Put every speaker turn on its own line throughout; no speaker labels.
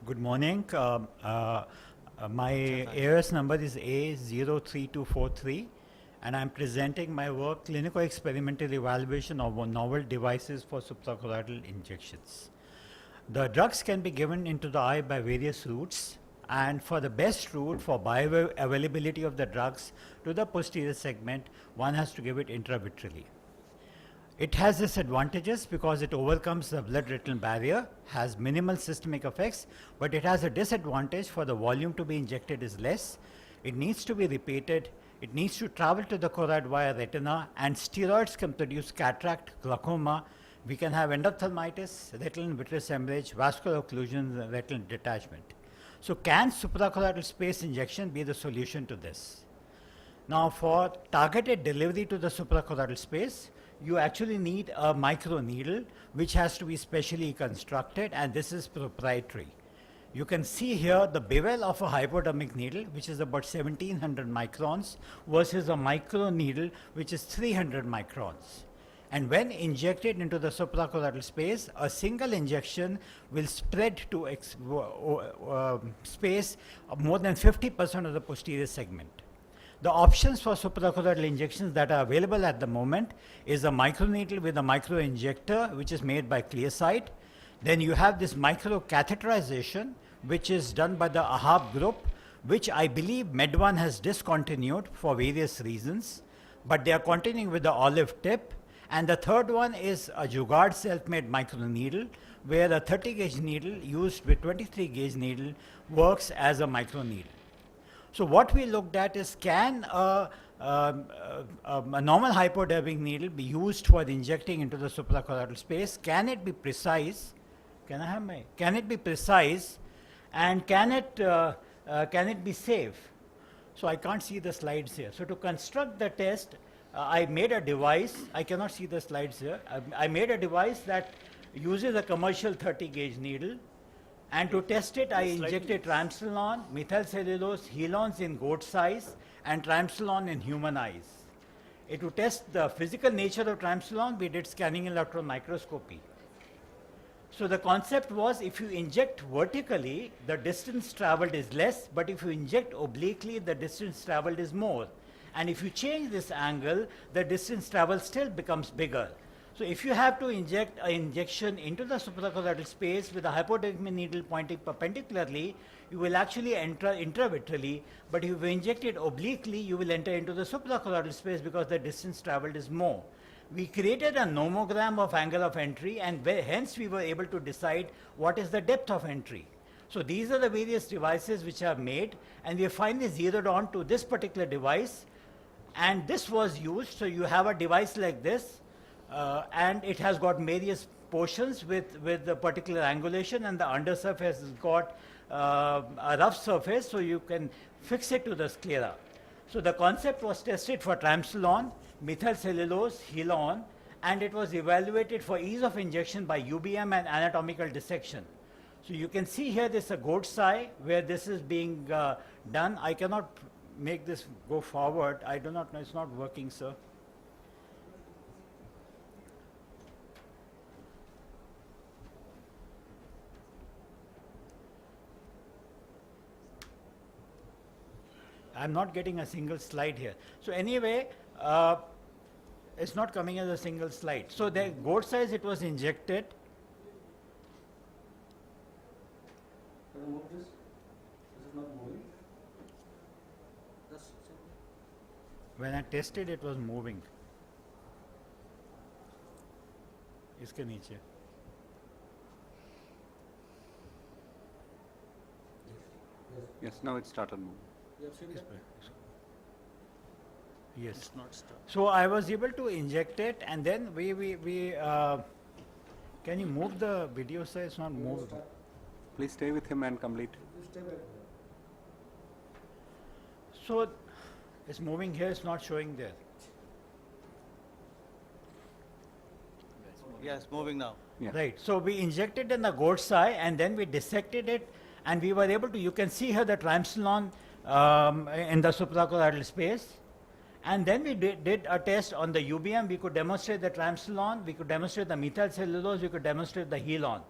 Good morning. My AOS number is A03243, and I'm presenting my work, Clinical Experimental Evaluation of Novel Devices for Suprachoroidal Injections. The drugs can be given into the eye by various routes, and for the best route for bioavailability of the drugs to the posterior segment, one has to give it intravitreally. It has disadvantages because it overcomes the blood-retinal barrier, has minimal systemic effects, but it has a disadvantage for the volume to be injected is less. It needs to be repeated. It needs to travel to the choroid via retina, and steroids can produce cataract, glaucoma. We can have endophthalmitis, retinal vitreous hemorrhage, vascular occlusions, and retinal detachment. So can suprachoroidal space injection be the solution to this? Now, for targeted delivery to the suprachoroidal space, you actually need a microneedle which has to be specially constructed, and this is proprietary. You can see here the bevel of a hypodermic needle, which is about 1700 microns, versus a microneedle which is 300 microns. And when injected into the suprachoroidal space, a single injection will spread to space of more than 50% of the posterior segment. The options for suprachoroidal injections that are available at the moment is a microneedle with a microinjector, which is made by Clearside. Then you have this microcatheterization, which is done by the AHAB group, which I believe Med1 has discontinued for various reasons, but they are continuing with the olive tip. And the third one is a Jugaad self-made microneedle, where a 30 gauge needle used with 23 gauge needle works as a microneedle. So what we looked at is, can a normal hypodermic needle be used for injecting into the suprachoroidal space? Can it be precise? Can it be precise? And can it be safe? So I can't see the slides here. So to construct the test, I made a device. I cannot see the slides here. I made a device that uses a commercial 30 gauge needle. And to test it, I injected triamcinolone, methylcellulose, helons in goat size, and triamcinolone in human eyes. To test the physical nature of triamcinolone, we did scanning electron microscopy. So the concept was, if you inject vertically, the distance traveled is less, but if you inject obliquely, the distance traveled is more. And if you change this angle, the distance traveled still becomes bigger. So if you have to inject an injection into the suprachoroidal space with a hypodermic needle pointing perpendicularly, you will actually enter intravitreally, but if you inject it obliquely, you will enter into the suprachoroidal space because the distance traveled is more. We created a nomogram of angle of entry, and hence we were able to decide what is the depth of entry. So these are the various devices which are made, and we have finally zeroed on to this particular device, and this was used. So you have a device like this, and it has got various portions with the particular angulation, and the undersurface has got a rough surface, so you can fix it to the sclera. So the concept was tested for triamcinolone, methylcellulose, helon, and it was evaluated for ease of injection by UBM and anatomical dissection. So you can see here this is a goat's eye where this is being done. I cannot make this go forward. I do not know, it's not working, sir. I'm not getting a single slide here. So anyway, it's not coming as a single slide. So the goat size, it was injected.
Can I move this? This is not moving.
When I tested, it was moving. इसके नीचे.
Yes, now it started moving.
You have seen that?
Yes.
It's not stuck.
So I was able to inject it, and then we can you move the video, sir? It's not moved.
Please stay with him and complete.
You stay back.
So it's moving here, it's not showing there.
Yes, moving now.
Yeah.
Right. So we injected in the goat's eye, and then we dissected it, and we were able to, you can see here the triamcinolone in the suprachoroidal space. And then we did a test on the UBM. We could demonstrate the triamcinolone, we could demonstrate the methylcellulose, we could demonstrate the helon.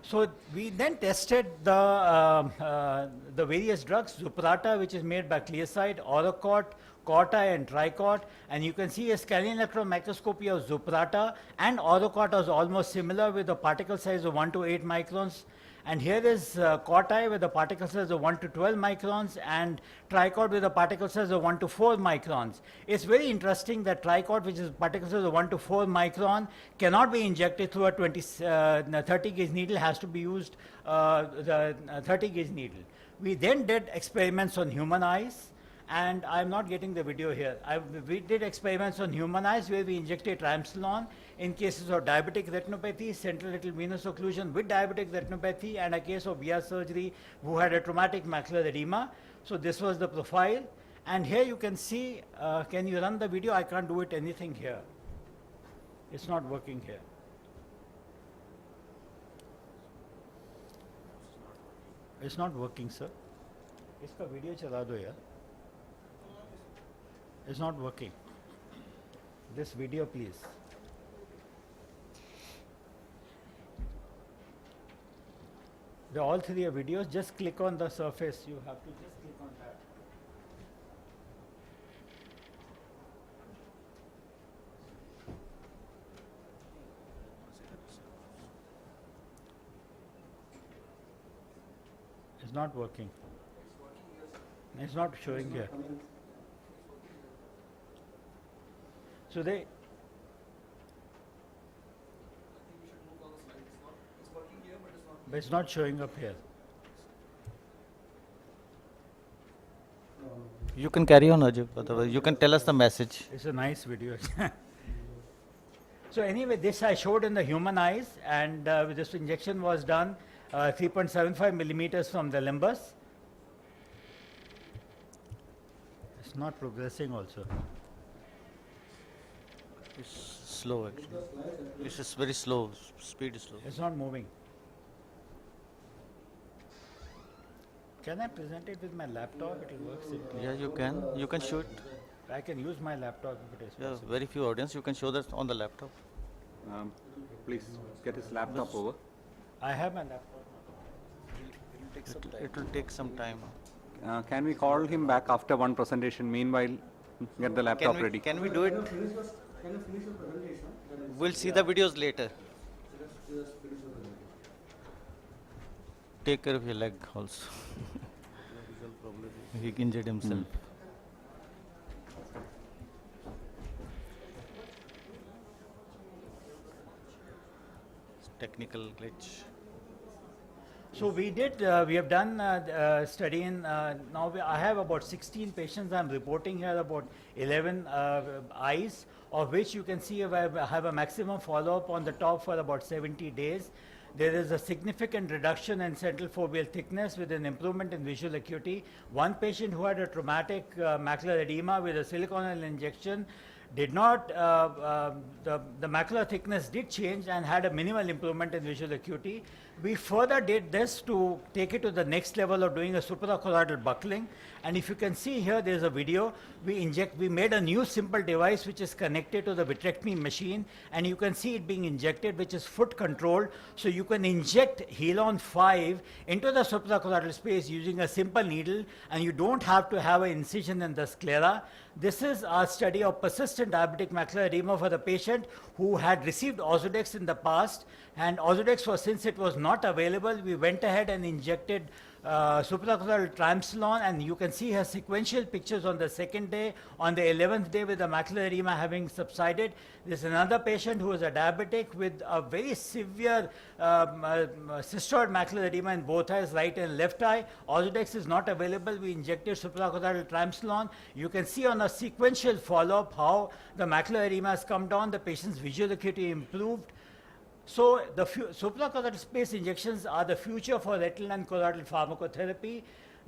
So we then tested the various drugs, Zuprata, which is made by Clearside, Oracort, Corti and Tricort, and you can see a scanning electron microscopy of Zuprata and Oracort was almost similar with a particle size of 1 to 8 microns. And here is Corti with a particle size of 1 to 12 microns and Tricort with a particle size of 1 to 4 microns. It's very interesting that Tricort, which is particle size of 1 to 4 micron, cannot be injected through a 30 gauge needle, has to be used the 30 gauge needle. We then did experiments on human eyes. And I'm not getting the video here. We did experiments on human eyes where we injected triamcinolone in cases of diabetic retinopathy, central retinal venous occlusion with diabetic retinopathy, and a case of VR surgery who had a traumatic macular edema. So this was the profile. And here you can see, can you run the video? I can't do it anything here. It's not working here. It's not working, sir. इसका video चला दो यार. It's not working. This video, please. All three are videos. Just click on the surface. You have to just click on that. It's not working. It's not showing here. So they. But it's not showing up here.
You can carry on, Ajib. Otherwise, you can tell us the message.
It's a nice video. So anyway, this I showed in the human eyes, and this injection was done 3.75 millimeters from the limbus. It's not progressing also.
It's slow actually. It's just very slow. Speed is slow.
It's not moving. Can I present it with my laptop? It will work simply.
Yeah, you can. You can show it.
I can use my laptop if it is
Yeah,
possible.
very few audience. You can show that on the laptop.
Please get his laptop over.
I have my laptop.
It will take some time.
Can we call him back after one presentation? Meanwhile, get the laptop ready.
Can we do it?
Can you finish your presentation? Then
We'll see the videos later.
just finish your presentation.
Take care of your leg also. He injured himself. Technical glitch.
So we did, we have done study in, now I have about 16 patients. I'm reporting here about 11 eyes, of which you can see I have a maximum follow-up on the top for about 70 days. There is a significant reduction in central foveal thickness with an improvement in visual acuity. One patient who had a traumatic macular edema with a siliconal injection did not, the macular thickness did change and had a minimal improvement in visual acuity. We further did this to take it to the next level of doing a suprachoroidal buckling. And if you can see here, there's a video. We made a new simple device which is connected to the vitrectomy machine, and you can see it being injected, which is foot controlled. So you can inject Helon 5 into the suprachoroidal space using a simple needle, and you don't have to have an incision in the sclera. This is our study of persistent diabetic macular edema for the patient who had received Ozurdex in the past, and Ozurdex since it was not available, we went ahead and injected suprachoroidal triamcinolone, and you can see her sequential pictures on the second day, on the 11th day with the macular edema having subsided. There's another patient who is a diabetic with a very severe cystoid macular edema in both eyes, right and left eye. Ozurdex is not available. We injected suprachoroidal triamcinolone. You can see on a sequential follow-up how the macular edema has come down, the patient's visual acuity improved. So the suprachoroidal space injections are the future for retinal and choroidal pharmacotherapy.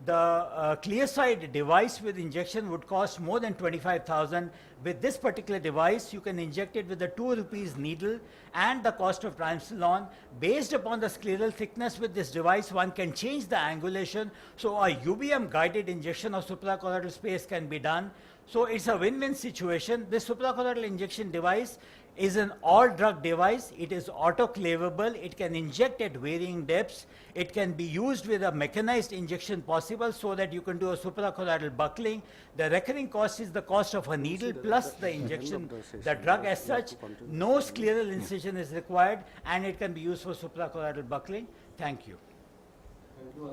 The Clearside device with injection would cost more than 25,000. With this particular device, you can inject it with a 2 rupees needle and the cost of triamcinolone. Based upon the scleral thickness with this device, one can change the angulation. So a UBM guided injection of suprachoroidal space can be done. So it's a win-win situation. This suprachoroidal injection device is an all-drug device. It is autoclavable. It can inject at varying depths. It can be used with a mechanized injection possible so that you can do a suprachoroidal buckling. The recurring cost is the cost of a needle plus the injection, the drug as such. No scleral incision is required, and it can be used for suprachoroidal buckling. Thank you.
Thank you.